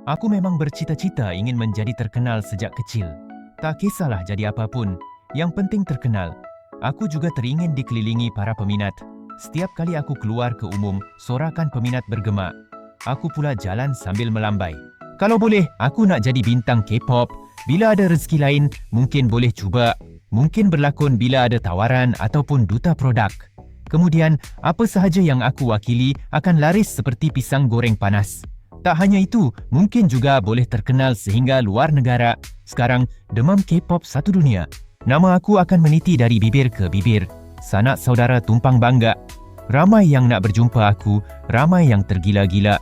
Aku memang bercita-cita ingin menjadi terkenal sejak kecil. Tak kisahlah jadi apapun, yang penting terkenal. Aku juga teringin dikelilingi para peminat. Setiap kali aku keluar ke umum, sorakan peminat bergema. Aku pula jalan sambil melambai. Kalau boleh, aku nak jadi bintang K-pop. Bila ada rezeki lain, mungkin boleh cuba. Mungkin berlakon bila ada tawaran ataupun duta produk. Kemudian, apa sahaja yang aku wakili akan laris seperti pisang goreng panas. Tak hanya itu, mungkin juga boleh terkenal sehingga luar negara. Sekarang, demam K-pop satu dunia. Nama aku akan meniti dari bibir ke bibir. Sanak saudara tumpang bangga. Ramai yang nak berjumpa aku, ramai yang tergila-gila.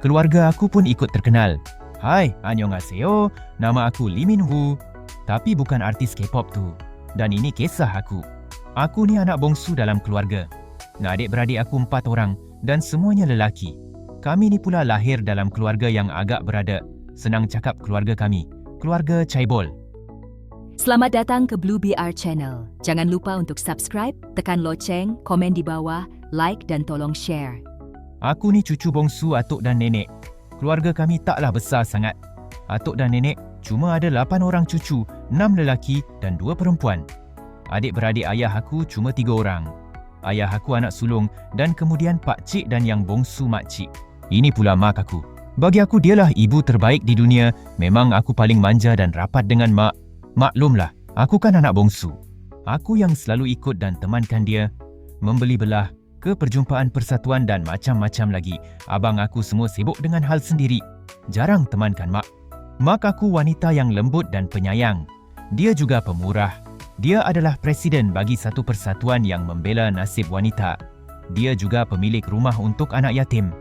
Keluarga aku pun ikut terkenal. Hai, annyeonghaseyo, nama aku Lee Min-woo. Tapi bukan artis K-pop tu. Dan ini kisah aku. Aku ni anak bongsu dalam keluarga. Adik-beradik aku 4 orang dan semuanya lelaki. Kami ni pula lahir dalam keluarga yang agak berada. Senang cakap keluarga kami. Keluarga Chaebol. Selamat datang ke Blue BR Channel. Jangan lupa untuk subscribe, tekan loceng, komen di bawah, like dan tolong share. Aku ni cucu bongsu atuk dan nenek. Keluarga kami taklah besar sangat. Atuk dan nenek cuma ada 8 orang cucu, 6 lelaki dan 2 perempuan. Adik-beradik ayah aku cuma 3 orang. Ayah aku anak sulung dan kemudian pak cik dan yang bongsu makcik. Ini pula mak aku. Bagi aku dialah ibu terbaik di dunia. Memang aku paling manja dan rapat dengan mak. Maklumlah, aku kan anak bongsu. Aku yang selalu ikut dan temankan dia. Membeli belah, ke perjumpaan persatuan dan macam-macam lagi. Abang aku semua sibuk dengan hal sendiri. Jarang temankan mak. Mak aku wanita yang lembut dan penyayang. Dia juga pemurah. Dia adalah presiden bagi satu persatuan yang membela nasib wanita. Dia juga pemilik rumah untuk anak yatim.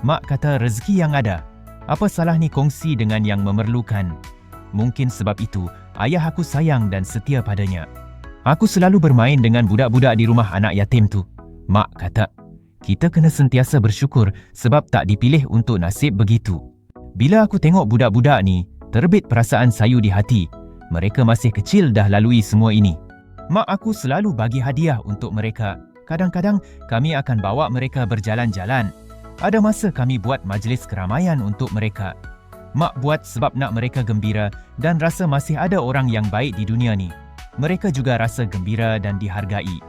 Mak kata rezeki yang ada. Apa salah ni kongsi dengan yang memerlukan? Mungkin sebab itu, ayah aku sayang dan setia padanya. Aku selalu bermain dengan budak-budak di rumah anak yatim tu. Mak kata, kita kena sentiasa bersyukur sebab tak dipilih untuk nasib begitu. Bila aku tengok budak-budak ni, terbit perasaan sayu di hati. Mereka masih kecil dah lalui semua ini. Mak aku selalu bagi hadiah untuk mereka. Kadang-kadang kami akan bawa mereka berjalan-jalan. Ada masa kami buat majlis keramaian untuk mereka. Mak buat sebab nak mereka gembira dan rasa masih ada orang yang baik di dunia ni. Mereka juga rasa gembira dan dihargai.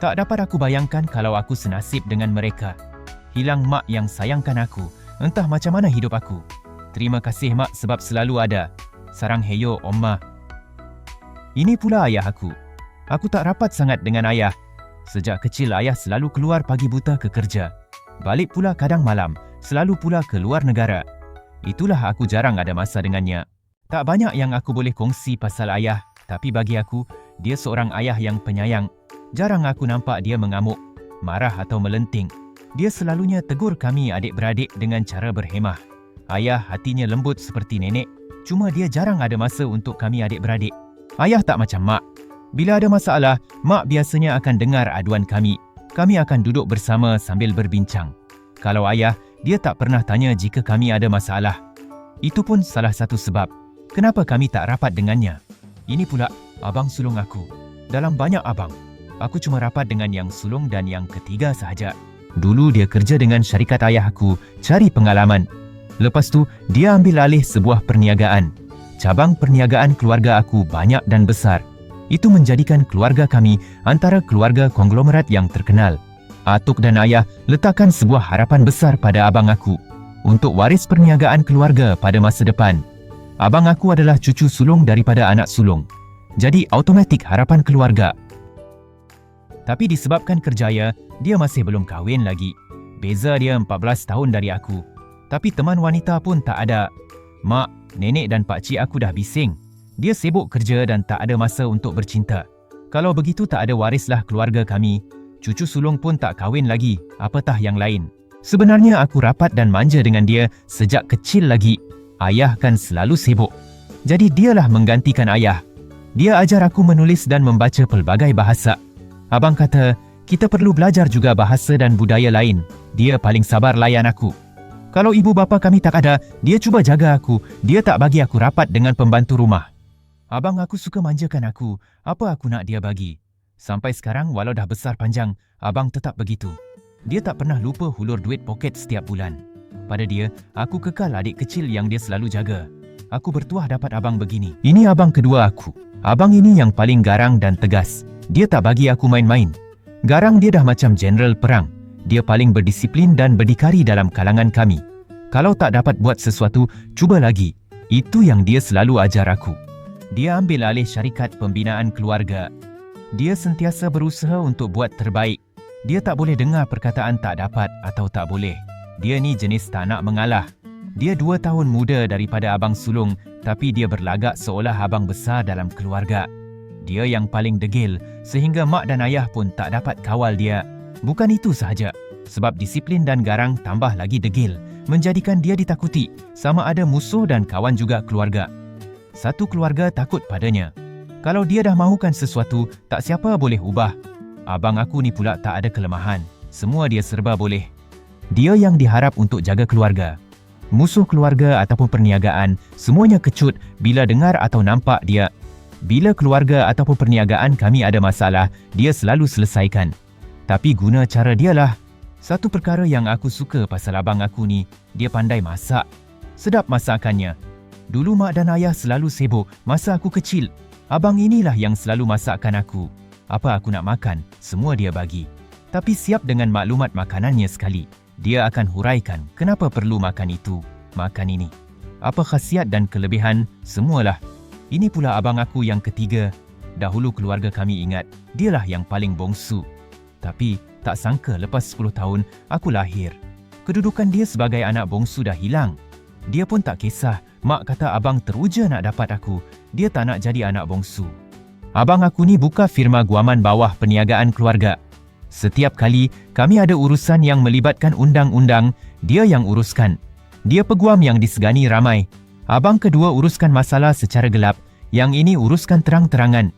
Tak dapat aku bayangkan kalau aku senasib dengan mereka. Hilang mak yang sayangkan aku, entah macam mana hidup aku. Terima kasih mak sebab selalu ada. Sarang heyo Omma. Ini pula ayah aku. Aku tak rapat sangat dengan ayah. Sejak kecil ayah selalu keluar pagi buta ke kerja. Balik pula kadang malam, selalu pula ke luar negara. Itulah aku jarang ada masa dengannya. Tak banyak yang aku boleh kongsi pasal ayah, tapi bagi aku, dia seorang ayah yang penyayang. Jarang aku nampak dia mengamuk, marah atau melenting. Dia selalunya tegur kami adik-beradik dengan cara berhemah. Ayah hatinya lembut seperti nenek, cuma dia jarang ada masa untuk kami adik-beradik. Ayah tak macam mak. Bila ada masalah, mak biasanya akan dengar aduan kami. Kami akan duduk bersama sambil berbincang. Kalau ayah, dia tak pernah tanya jika kami ada masalah. Itu pun salah satu sebab kenapa kami tak rapat dengannya. Ini pula abang sulung aku. Dalam banyak abang, aku cuma rapat dengan yang sulung dan yang ketiga sahaja. Dulu dia kerja dengan syarikat ayah aku, cari pengalaman. Lepas tu, dia ambil alih sebuah perniagaan. Cabang perniagaan keluarga aku banyak dan besar. Itu menjadikan keluarga kami antara keluarga konglomerat yang terkenal. Atuk dan ayah letakkan sebuah harapan besar pada abang aku untuk waris perniagaan keluarga pada masa depan. Abang aku adalah cucu sulung daripada anak sulung. Jadi automatik harapan keluarga. Tapi disebabkan kerjaya, dia masih belum kahwin lagi. Beza dia 14 tahun dari aku. Tapi teman wanita pun tak ada. Mak, nenek dan pakcik aku dah bising. Dia sibuk kerja dan tak ada masa untuk bercinta. Kalau begitu tak ada warislah keluarga kami. Cucu sulung pun tak kahwin lagi, apatah yang lain. Sebenarnya aku rapat dan manja dengan dia sejak kecil lagi. Ayah kan selalu sibuk. Jadi dialah menggantikan ayah. Dia ajar aku menulis dan membaca pelbagai bahasa. Abang kata, kita perlu belajar juga bahasa dan budaya lain. Dia paling sabar layan aku. Kalau ibu bapa kami tak ada, dia cuba jaga aku. Dia tak bagi aku rapat dengan pembantu rumah. Abang aku suka manjakan aku. Apa aku nak dia bagi? Sampai sekarang walau dah besar panjang, abang tetap begitu. Dia tak pernah lupa hulur duit poket setiap bulan. Pada dia, aku kekal adik kecil yang dia selalu jaga. Aku bertuah dapat abang begini. Ini abang kedua aku. Abang ini yang paling garang dan tegas. Dia tak bagi aku main-main. Garang dia dah macam jeneral perang. Dia paling berdisiplin dan berdikari dalam kalangan kami. Kalau tak dapat buat sesuatu, cuba lagi. Itu yang dia selalu ajar aku. Dia ambil alih syarikat pembinaan keluarga. Dia sentiasa berusaha untuk buat terbaik. Dia tak boleh dengar perkataan tak dapat atau tak boleh. Dia ni jenis tak nak mengalah. Dia 2 tahun muda daripada abang sulung, tapi dia berlagak seolah abang besar dalam keluarga. Dia yang paling degil, sehingga mak dan ayah pun tak dapat kawal dia. Bukan itu sahaja, sebab disiplin dan garang tambah lagi degil, menjadikan dia ditakuti, sama ada musuh dan kawan juga keluarga. Satu keluarga takut padanya. Kalau dia dah mahukan sesuatu, tak siapa boleh ubah. Abang aku ni pula tak ada kelemahan. Semua dia serba boleh. Dia yang diharap untuk jaga keluarga. Musuh keluarga ataupun perniagaan, semuanya kecut bila dengar atau nampak dia. Bila keluarga ataupun perniagaan kami ada masalah, dia selalu selesaikan. Tapi guna cara dialah. Satu perkara yang aku suka pasal abang aku ni, dia pandai masak. Sedap masakannya. Dulu mak dan ayah selalu sibuk masa aku kecil. Abang inilah yang selalu masakkan aku. Apa aku nak makan, semua dia bagi. Tapi siap dengan maklumat makanannya sekali. Dia akan huraikan kenapa perlu makan itu, makan ini. Apa khasiat dan kelebihan, semualah. Ini pula abang aku yang ketiga. Dahulu keluarga kami ingat, dialah yang paling bongsu. Tapi tak sangka lepas 10 tahun, aku lahir. Kedudukan dia sebagai anak bongsu dah hilang. Dia pun tak kisah, mak kata abang teruja nak dapat aku. Dia tak nak jadi anak bongsu. Abang aku ni buka firma guaman bawah perniagaan keluarga. Setiap kali kami ada urusan yang melibatkan undang-undang, dia yang uruskan. Dia peguam yang disegani ramai. Abang kedua uruskan masalah secara gelap, yang ini uruskan terang-terangan.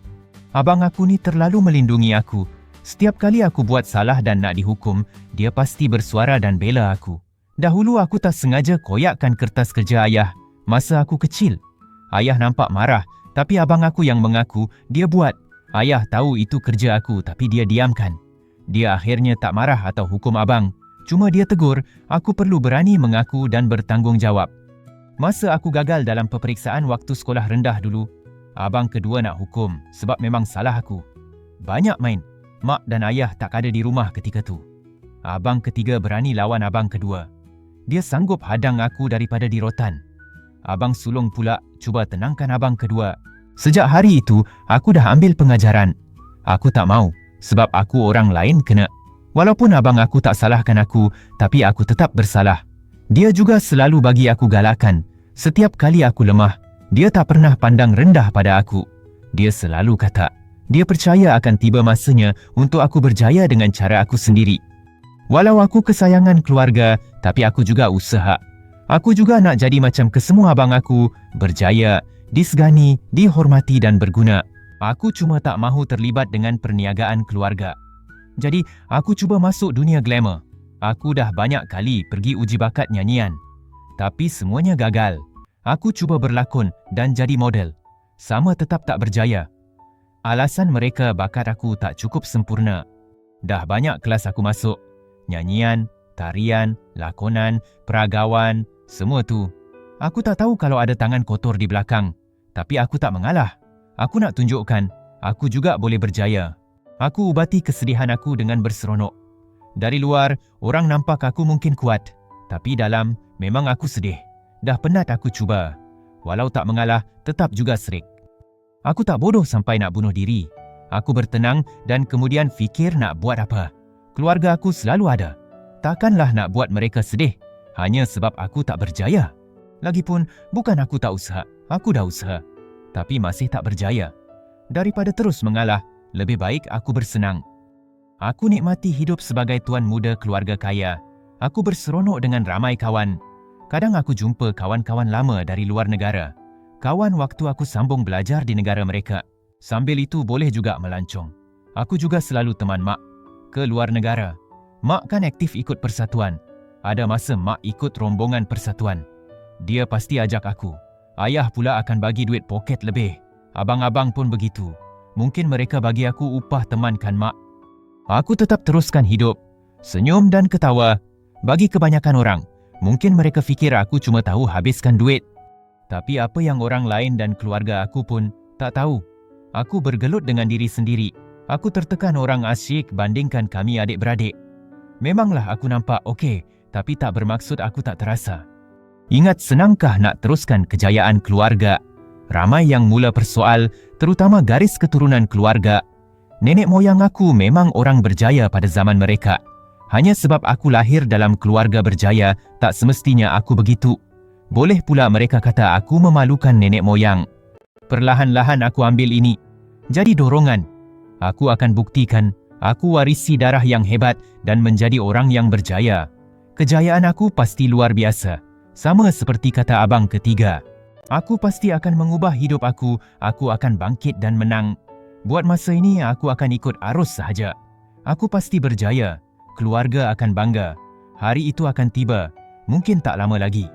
Abang aku ni terlalu melindungi aku. Setiap kali aku buat salah dan nak dihukum, dia pasti bersuara dan bela aku. Dahulu aku tak sengaja koyakkan kertas kerja ayah masa aku kecil. Ayah nampak marah, tapi abang aku yang mengaku dia buat. Ayah tahu itu kerja aku, tapi dia diamkan. Dia akhirnya tak marah atau hukum abang. Cuma dia tegur, aku perlu berani mengaku dan bertanggungjawab. Masa aku gagal dalam peperiksaan waktu sekolah rendah dulu, abang kedua nak hukum sebab memang salah aku. Banyak main. Mak dan ayah tak ada di rumah ketika tu. Abang ketiga berani lawan abang kedua. Dia sanggup hadang aku daripada di rotan. Abang sulung pula cuba tenangkan abang kedua. Sejak hari itu, aku dah ambil pengajaran. Aku tak mau. Sebab aku orang lain kena. Walaupun abang aku tak salahkan aku, tapi aku tetap bersalah. Dia juga selalu bagi aku galakan. Setiap kali aku lemah, dia tak pernah pandang rendah pada aku. Dia selalu kata, dia percaya akan tiba masanya untuk aku berjaya dengan cara aku sendiri. Walau aku kesayangan keluarga, tapi aku juga usaha. Aku juga nak jadi macam kesemua abang aku, berjaya, disegani, dihormati dan berguna. Aku cuma tak mahu terlibat dengan perniagaan keluarga. Jadi, aku cuba masuk dunia glamour. Aku dah banyak kali pergi uji bakat nyanyian. Tapi semuanya gagal. Aku cuba berlakon dan jadi model. Sama tetap tak berjaya. Alasan mereka bakat aku tak cukup sempurna. Dah banyak kelas aku masuk. Nyanyian, tarian, lakonan, peragawan, semua tu. Aku tak tahu kalau ada tangan kotor di belakang. Tapi aku tak mengalah. Aku nak tunjukkan, aku juga boleh berjaya. Aku ubati kesedihan aku dengan berseronok. Dari luar, orang nampak aku mungkin kuat. Tapi dalam, memang aku sedih. Dah penat aku cuba. Walau tak mengalah, tetap juga serik. Aku tak bodoh sampai nak bunuh diri. Aku bertenang dan kemudian fikir nak buat apa. Keluarga aku selalu ada. Takkanlah nak buat mereka sedih, hanya sebab aku tak berjaya. Lagipun, bukan aku tak usaha. Aku dah usaha. Tapi masih tak berjaya. Daripada terus mengalah, lebih baik aku bersenang. Aku nikmati hidup sebagai tuan muda keluarga kaya. Aku berseronok dengan ramai kawan. Kadang aku jumpa kawan-kawan lama dari luar negara. Kawan waktu aku sambung belajar di negara mereka. Sambil itu boleh juga melancong. Aku juga selalu teman mak ke luar negara. Mak kan aktif ikut persatuan. Ada masa mak ikut rombongan persatuan. Dia pasti ajak aku. Ayah pula akan bagi duit poket lebih. Abang-abang pun begitu. Mungkin mereka bagi aku upah temankan mak. Aku tetap teruskan hidup. Senyum dan ketawa. Bagi kebanyakan orang, Mungkin mereka fikir aku cuma tahu habiskan duit. Tapi apa yang orang lain dan keluarga aku pun tak tahu. Aku bergelut dengan diri sendiri. Aku tertekan orang asyik bandingkan kami adik-beradik. Memanglah aku nampak okey, tapi tak bermaksud aku tak terasa. Ingat, senangkah nak teruskan kejayaan keluarga? Ramai yang mula persoal, terutama garis keturunan keluarga. Nenek moyang aku memang orang berjaya pada zaman mereka. Hanya sebab aku lahir dalam keluarga berjaya, tak semestinya aku begitu. Boleh pula mereka kata aku memalukan nenek moyang. Perlahan-lahan aku ambil ini. Jadi dorongan. Aku akan buktikan, aku warisi darah yang hebat dan menjadi orang yang berjaya. Kejayaan aku pasti luar biasa. Sama seperti kata abang ketiga. Aku pasti akan mengubah hidup aku akan bangkit dan menang. Buat masa ini, aku akan ikut arus sahaja. Aku pasti berjaya. Keluarga akan bangga. Hari itu akan tiba. Mungkin tak lama lagi.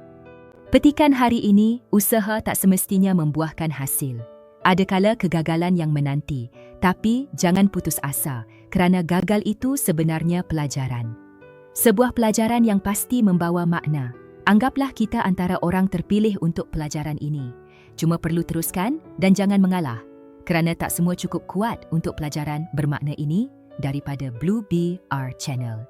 Petikan hari ini, usaha tak semestinya membuahkan hasil. Ada kala kegagalan yang menanti, tapi jangan putus asa kerana gagal itu sebenarnya pelajaran. Sebuah pelajaran yang pasti membawa makna. Anggaplah kita antara orang terpilih untuk pelajaran ini. Cuma perlu teruskan dan jangan mengalah. Kerana tak semua cukup kuat untuk pelajaran bermakna ini daripada Blue BR Channel.